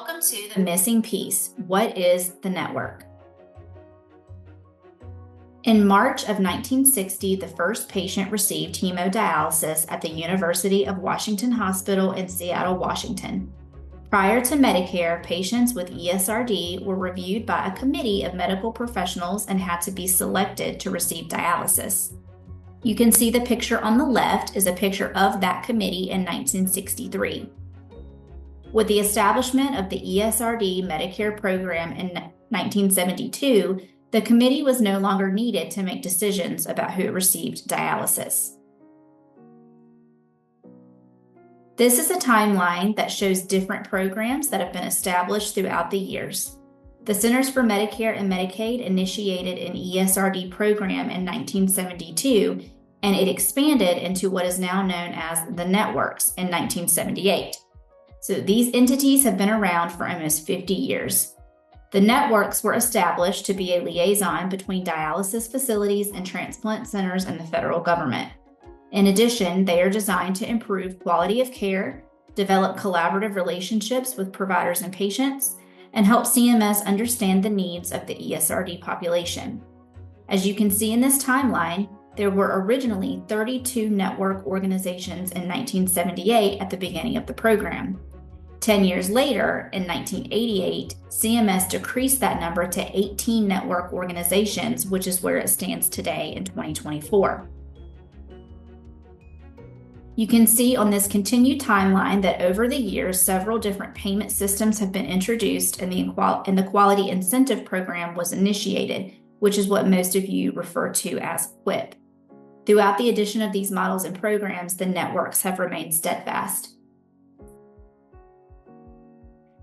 Welcome to The Missing Piece. What is the network? In March of 1960, the first patient received hemodialysis at the University of Washington Hospital in Seattle, Washington. Prior to Medicare, patients with ESRD were reviewed by a committee of medical professionals and had to be selected to receive dialysis. You can see the picture on the left is a picture of that committee in 1963. With the establishment of the ESRD Medicare program in 1972, the committee was no longer needed to make decisions about who received dialysis. This is a timeline that shows different programs that have been established throughout the years. The Centers for Medicare and Medicaid initiated an ESRD program in 1972, and it expanded into what is now known as the networks in 1978. So these entities have been around for almost 50 years. The networks were established to be a liaison between dialysis facilities and transplant centers and the federal government. In addition, they are designed to improve quality of care, develop collaborative relationships with providers and patients, and help CMS understand the needs of the ESRD population. As you can see in this timeline, there were originally 32 network organizations in 1978 at the beginning of the program. 10 years later, in 1988, CMS decreased that number to 18 network organizations, which is where it stands today in 2024. You can see on this continued timeline that over the years, several different payment systems have been introduced and the Quality Incentive Program was initiated, which is what most of you refer to as QIP. Throughout the addition of these models and programs, the networks have remained steadfast.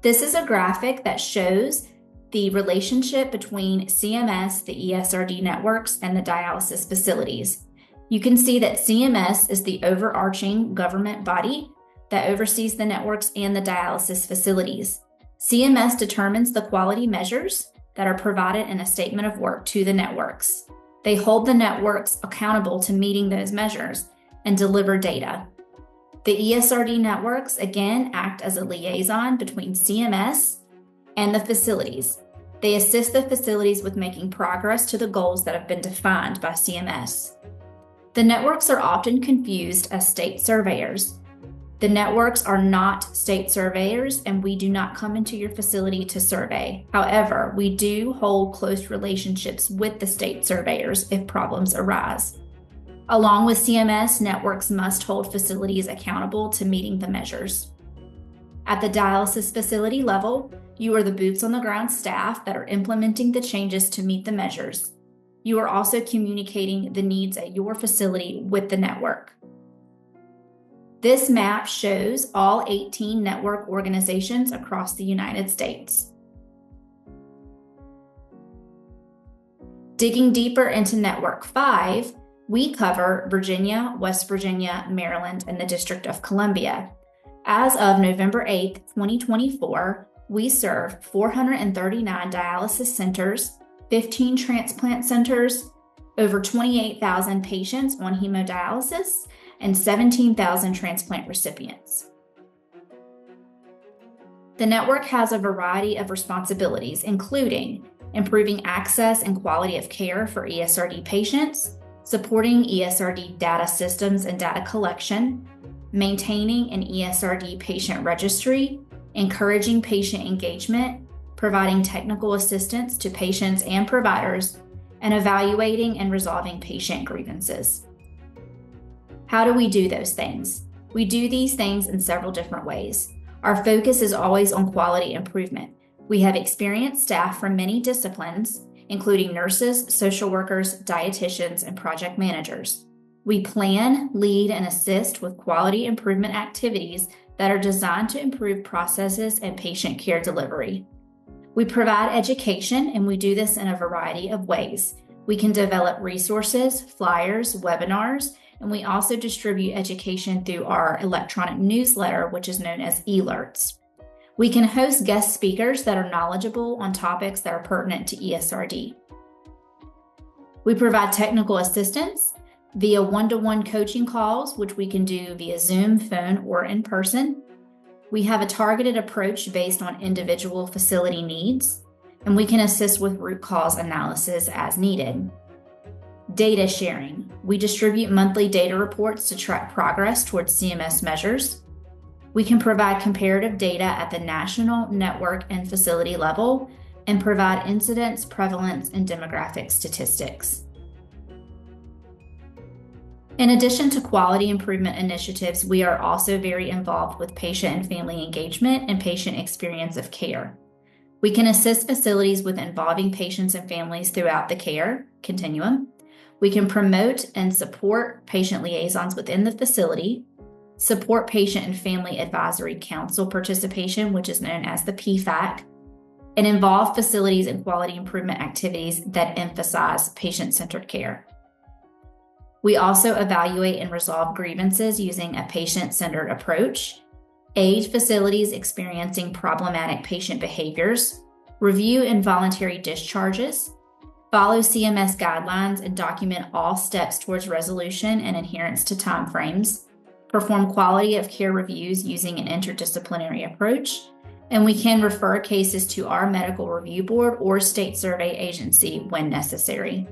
This is a graphic that shows the relationship between CMS, the ESRD networks, and the dialysis facilities. You can see that CMS is the overarching government body that oversees the networks and the dialysis facilities. CMS determines the quality measures that are provided in a statement of work to the networks. They hold the networks accountable to meeting those measures and deliver data. The ESRD networks, again, act as a liaison between CMS and the facilities. They assist the facilities with making progress to the goals that have been defined by CMS. The networks are often confused as state surveyors. The networks are not state surveyors, and we do not come into your facility to survey. However, we do hold close relationships with the state surveyors if problems arise. Along with CMS, networks must hold facilities accountable to meeting the measures. At the dialysis facility level, you are the boots on the ground staff that are implementing the changes to meet the measures. You are also communicating the needs at your facility with the network. This map shows all 18 network organizations across the United States. Digging deeper into Network 5, we cover Virginia, West Virginia, Maryland, and the District of Columbia. As of November 8, 2024, we serve 439 dialysis centers, 15 transplant centers, over 28,000 patients on hemodialysis, and 17,000 transplant recipients. The network has a variety of responsibilities, including improving access and quality of care for ESRD patients, supporting ESRD data systems and data collection, maintaining an ESRD patient registry, encouraging patient engagement, providing technical assistance to patients and providers, and evaluating and resolving patient grievances. How do we do those things? We do these things in several different ways. Our focus is always on quality improvement. We have experienced staff from many disciplines, including nurses, social workers, dietitians, and project managers. We plan, lead, and assist with quality improvement activities that are designed to improve processes and patient care delivery. We provide education, and we do this in a variety of ways. We can develop resources, flyers, webinars, and we also distribute education through our electronic newsletter, which is known as eLerts. We can host guest speakers that are knowledgeable on topics that are pertinent to ESRD. We provide technical assistance via one-to-one coaching calls, which we can do via Zoom, phone, or in person. We have a targeted approach based on individual facility needs, and we can assist with root cause analysis as needed. Data sharing. We distribute monthly data reports to track progress towards CMS measures. We can provide comparative data at the national, network, and facility level, and provide incidence, prevalence, and demographic statistics. In addition to quality improvement initiatives, we are also very involved with patient and family engagement and patient experience of care. We can assist facilities with involving patients and families throughout the care continuum. We can promote and support patient liaisons within the facility, support patient and family advisory council participation, which is known as the PFAC, and involve facilities in quality improvement activities that emphasize patient-centered care. We also evaluate and resolve grievances using a patient-centered approach, aid facilities experiencing problematic patient behaviors, review involuntary discharges, follow CMS guidelines and document all steps towards resolution and adherence to timeframes, perform quality of care reviews using an interdisciplinary approach, and we can refer cases to our medical review board or state survey agency when necessary.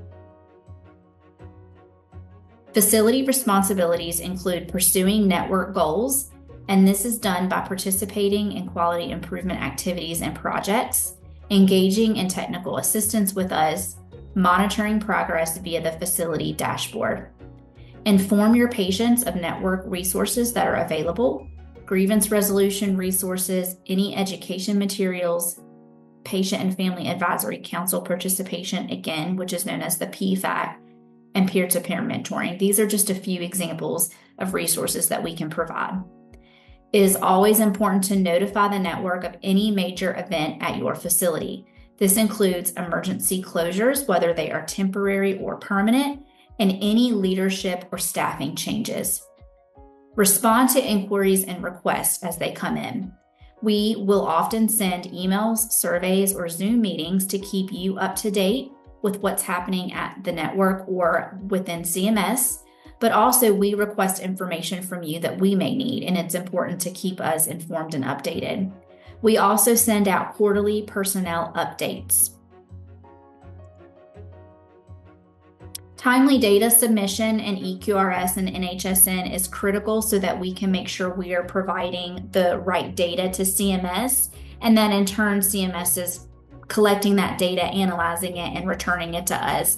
Facility responsibilities include pursuing network goals, and this is done by participating in quality improvement activities and projects, engaging in technical assistance with us, monitoring progress via the facility dashboard. Inform your patients of network resources that are available, grievance resolution resources, any education materials, patient and family advisory council participation, again, which is known as the PFAC, and peer-to-peer mentoring. These are just a few examples of resources that we can provide. It is always important to notify the network of any major event at your facility. This includes emergency closures, whether they are temporary or permanent, and any leadership or staffing changes. Respond to inquiries and requests as they come in. We will often send emails, surveys, or Zoom meetings to keep you up to date with what's happening at the network or within CMS, but also we request information from you that we may need, and it's important to keep us informed and updated. We also send out quarterly personnel updates. Timely data submission in EQRS and NHSN is critical so that we can make sure we are providing the right data to CMS, and then in turn CMS is collecting that data, analyzing it, and returning it to us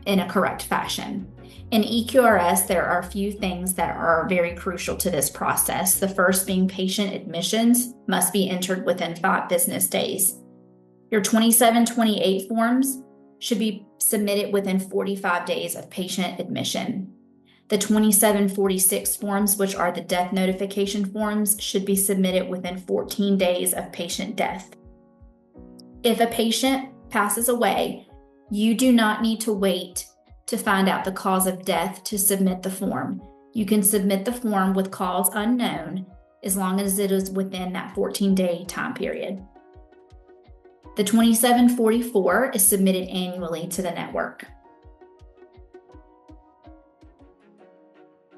in a correct fashion. In EQRS, there are a few things that are very crucial to this process. The first being patient admissions must be entered within 5 business days. Your 2728 forms should be submitted within 45 days of patient admission. The 2746 forms, which are the death notification forms, should be submitted within 14 days of patient death. If a patient passes away, you do not need to wait to find out the cause of death to submit the form. You can submit the form with cause unknown as long as it is within that 14-day time period. The 2744 is submitted annually to the network.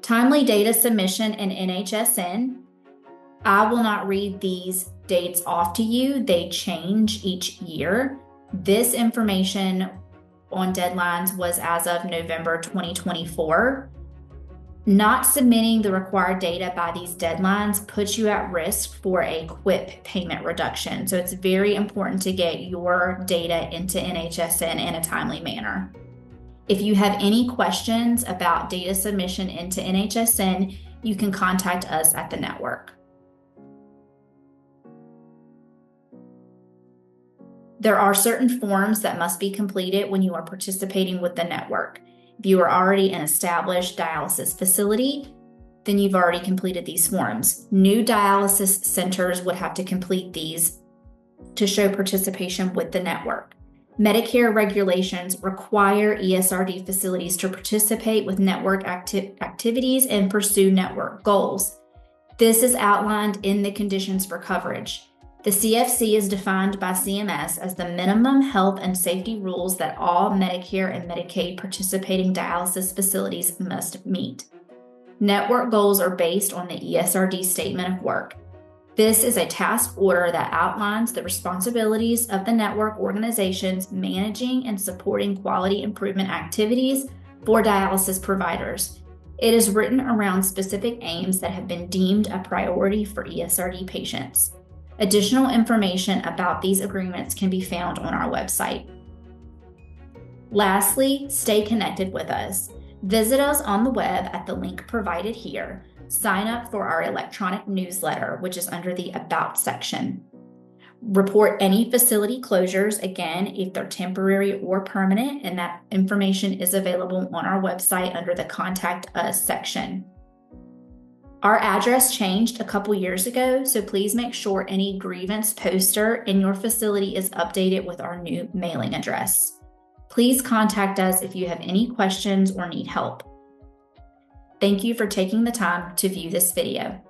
Timely data submission in NHSN. I will not read these dates off to you. They change each year. This information on deadlines was as of November 2024. Not submitting the required data by these deadlines puts you at risk for a QIP payment reduction. So it's very important to get your data into NHSN in a timely manner. If you have any questions about data submission into NHSN, you can contact us at the network. There are certain forms that must be completed when you are participating with the network. If you are already an established dialysis facility, then you've already completed these forms. New dialysis centers would have to complete these to show participation with the network. Medicare regulations require ESRD facilities to participate with network activities and pursue network goals. This is outlined in the conditions for coverage. The CFC is defined by CMS as the minimum health and safety rules that all Medicare and Medicaid participating dialysis facilities must meet. Network goals are based on the ESRD statement of work. This is a task order that outlines the responsibilities of the network organizations managing and supporting quality improvement activities for dialysis providers. It is written around specific aims that have been deemed a priority for ESRD patients. Additional information about these agreements can be found on our website. Lastly, stay connected with us. Visit us on the web at the link provided here. Sign up for our electronic newsletter, which is under the About section. Report any facility closures, again, if they're temporary or permanent, and that information is available on our website under the Contact Us section. Our address changed a couple years ago, so please make sure any grievance poster in your facility is updated with our new mailing address. Please contact us if you have any questions or need help. Thank you for taking the time to view this video.